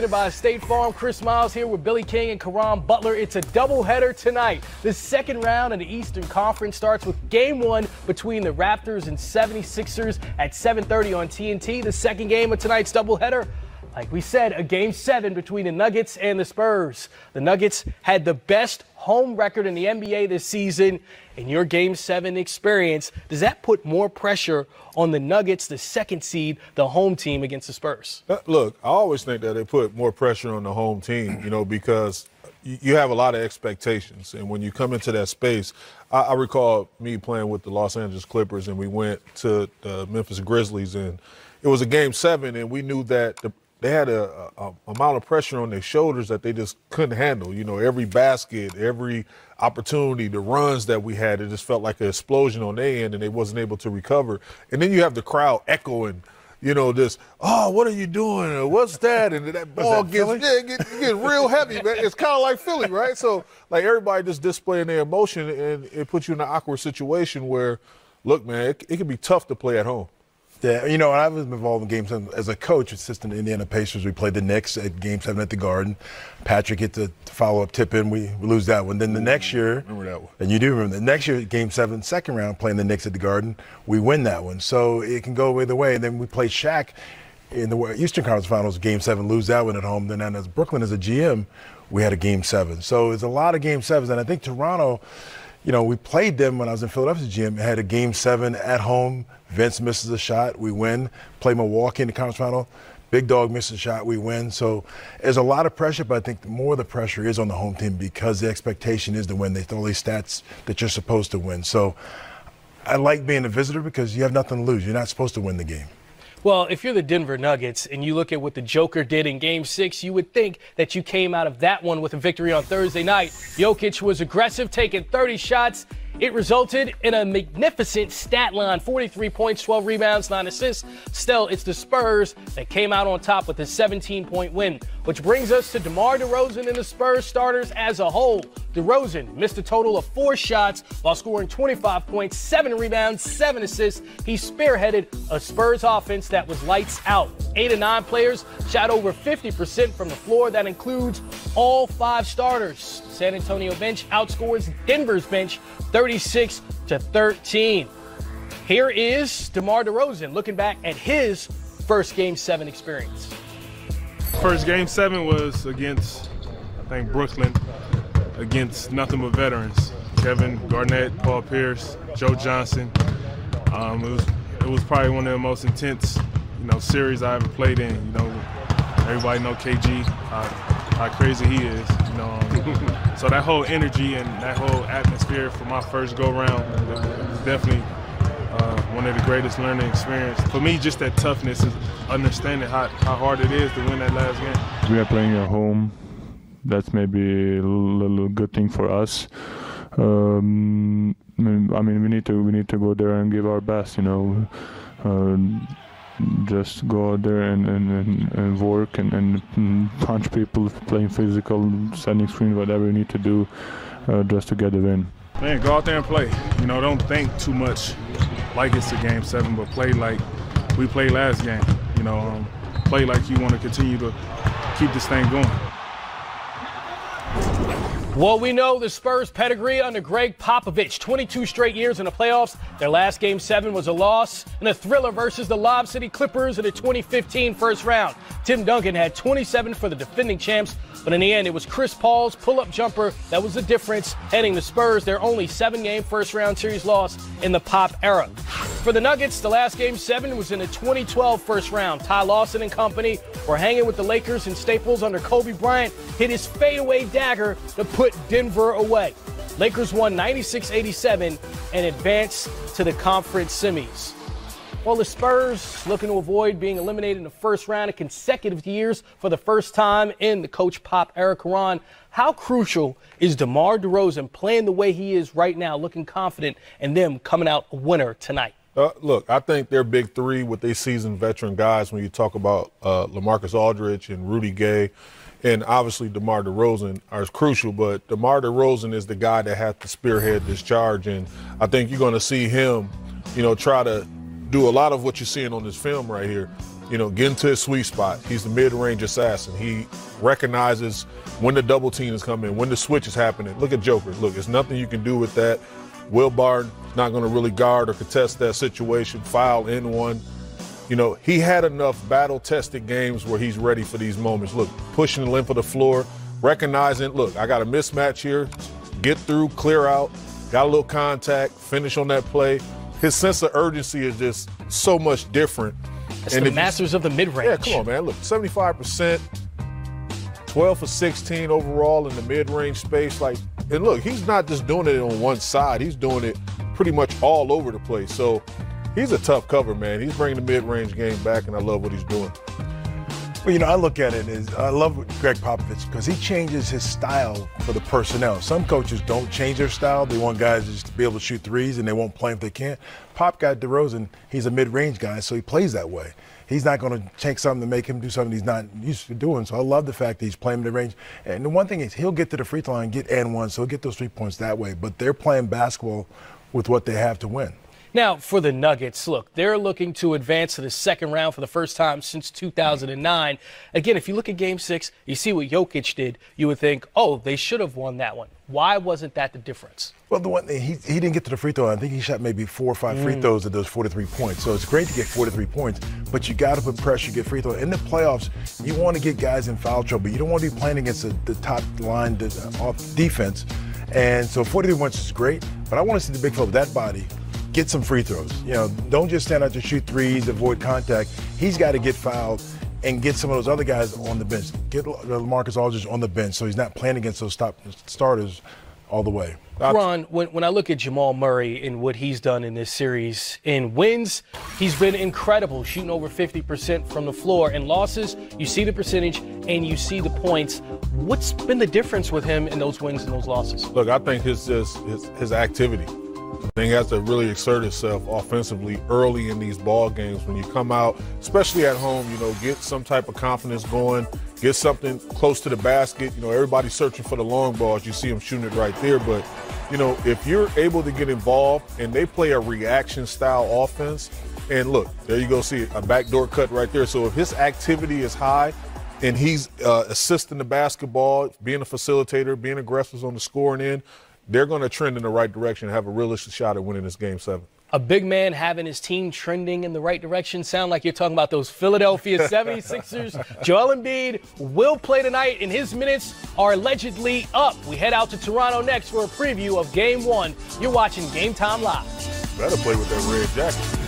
By State Farm, Chris Miles here with Billie King and Caron Butler. It's a doubleheader tonight. The second round in the Eastern Conference starts with Game 1 between the Raptors and 76ers at 7:30 on TNT. The second game of tonight's doubleheader, like we said, a Game 7 between the Nuggets and the Spurs. The Nuggets had the best home record in the NBA this season. In your Game 7 experience, does that put more pressure on the Nuggets, the second seed, the home team against the Spurs? Look, I always think that they put more pressure on the home team, because you have a lot of expectations. And when you come into that space, I recall me playing with the Los Angeles Clippers, and we went to the Memphis Grizzlies, and it was a Game 7, and we knew that they had a amount of pressure on their shoulders that they just couldn't handle. Every basket, every opportunity, the runs that we had, it just felt like an explosion on their end, and they wasn't able to recover. And then you have the crowd echoing, this, oh, what are you doing? Or what's that? And that ball gets real heavy, man. It's kind of like Philly, right? So, like, everybody just displaying their emotion, and it puts you in an awkward situation where, look, man, it can be tough to play at home. Yeah, I was involved in Game 7 as a coach, assistant to Indiana Pacers. We played the Knicks at Game 7 at the Garden. Patrick hit the follow-up tip in. We lose that one. Then the next year, remember that one? And you do remember the next year, Game 7, second round, playing the Knicks at the Garden. We win that one. So it can go either way. And then we played Shaq in the Eastern Conference Finals, Game 7, lose that one at home. Then as Brooklyn as a GM, we had a Game 7. So it's a lot of Game 7s. And I think Toronto, we played them when I was in Philadelphia as a GM, had a Game 7 at home. Vince misses a shot, we win. Play Milwaukee in the conference final. Big Dog misses a shot, we win. So there's a lot of pressure, but I think more of the pressure is on the home team because the expectation is to win. They throw all these stats that you're supposed to win. So I like being a visitor because you have nothing to lose. You're not supposed to win the game. Well, if you're the Denver Nuggets and you look at what the Joker did in Game 6, you would think that you came out of that one with a victory on Thursday night. Jokic was aggressive, taking 30 shots. It resulted in a magnificent stat line, 43 points, 12 rebounds, 9 assists. Still, it's the Spurs that came out on top with a 17-point win, which brings us to DeMar DeRozan and the Spurs starters as a whole. DeRozan missed a total of 4 shots while scoring 25 points, 7 rebounds, 7 assists. He spearheaded a Spurs offense that was lights out. 8 of 9 players shot over 50% from the floor. That includes all 5 starters. San Antonio bench outscores Denver's bench 36-13. Here is DeMar DeRozan looking back at his first Game 7 experience. First Game 7 was against, I think, Brooklyn, against nothing but veterans. Kevin Garnett, Paul Pierce, Joe Johnson. It was probably one of the most intense, series I ever played in. Everybody know KG, how crazy he is. So that whole energy and that whole atmosphere for my first go-round was definitely one of the greatest learning experiences. For me, just that toughness is understanding how hard it is to win that last game. We are playing at home. That's maybe a little good thing for us. We need to go there and give our best. Just go out there and work and punch people, playing physical, setting screen, whatever you need to do just to get the win. Man, go out there and play. Don't think too much like it's a Game 7, but play like we played last game. Play like you want to continue to keep this thing going. Well, we know the Spurs' pedigree under Greg Popovich. 22 straight years in the playoffs. Their last Game 7 was a loss in a thriller versus the Lob City Clippers in the 2015 first round. Tim Duncan had 27 for the defending champs, but in the end, it was Chris Paul's pull-up jumper that was the difference, heading the Spurs their only 7-game first-round series loss in the Pop era. For the Nuggets, the last Game 7 was in the 2012 first round. Ty Lawson and company were hanging with the Lakers in Staples under Kobe Bryant hit his fadeaway dagger to put Denver away. Lakers won 96-87 and advanced to the conference semis. Well, the Spurs looking to avoid being eliminated in the first round of consecutive years for the first time in the Coach Pop era. Caron, how crucial is DeMar DeRozan playing the way he is right now, looking confident, and them coming out a winner tonight? Look, I think they're big three with their seasoned veteran guys when you talk about LaMarcus Aldridge and Rudy Gay. And obviously DeMar DeRozan are crucial, but DeMar DeRozan is the guy that has to spearhead this charge. And I think you're going to see him, try to do a lot of what you're seeing on this film right here. get into his sweet spot. He's the mid-range assassin. He recognizes when the double team is coming, when the switch is happening. Look at Joker. Look, there's nothing you can do with that. Will Barton not going to really guard or contest that situation, foul in one. He had enough battle-tested games where he's ready for these moments. Look, pushing the length of the floor, recognizing, look, I got a mismatch here, get through, clear out, got a little contact, finish on that play. His sense of urgency is just so much different. It's the masters of the mid-range. Yeah, come on, man. Look, 75%, 12 for 16 overall in the mid-range space. And look, he's not just doing it on one side. He's doing it pretty much all over the place. So he's a tough cover, man. He's bringing the mid-range game back, and I love what he's doing. Well, I look at it as I love Greg Popovich because he changes his style for the personnel. Some coaches don't change their style. They want guys just to be able to shoot threes, and they won't play if they can't. Pop got DeRozan. He's a mid-range guy, so he plays that way. He's not going to take something to make him do something he's not used to doing. So I love the fact that he's playing mid-range. And the one thing is he'll get to the free throw line, get and one, so he'll get those 3 points that way. But they're playing basketball with what they have to win. Now, for the Nuggets, look, they're looking to advance to the second round for the first time since 2009. Again, if you look at Game 6, you see what Jokic did, you would think, oh, they should have won that one. Why wasn't that the difference? Well, the one thing, he didn't get to the free throw line. I think he shot maybe 4 or 5 free throws at those 43 points. So it's great to get 43 points, but you got to put pressure, get free throws. In the playoffs, you want to get guys in foul trouble. You don't want to be playing against the top line off defense. And so 43 points is great, but I want to see the big fella with that body get some free throws. Don't just stand out to shoot threes, avoid contact. He's got to get fouled and get some of those other guys on the bench. Get LaMarcus Aldridge on the bench so he's not playing against those top starters all the way. Ron, when I look at Jamal Murray and what he's done in this series, in wins, he's been incredible, shooting over 50% from the floor. In losses, you see the percentage and you see the points. What's been the difference with him in those wins and those losses? Look, I think his activity. I think he has to really exert himself offensively early in these ball games. When you come out, especially at home, get some type of confidence going, get something close to the basket. Everybody's searching for the long balls. You see him shooting it right there. But, if you're able to get involved and they play a reaction style offense, and look, there you go, see a backdoor cut right there. So if his activity is high and he's assisting the basketball, being a facilitator, being aggressive on the scoring end, they're going to trend in the right direction and have a realistic shot at winning this Game 7. A big man having his team trending in the right direction. Sound like you're talking about those Philadelphia 76ers. Joel Embiid will play tonight, and his minutes are allegedly up. We head out to Toronto next for a preview of Game 1. You're watching Game Time Live. Better play with that red jacket.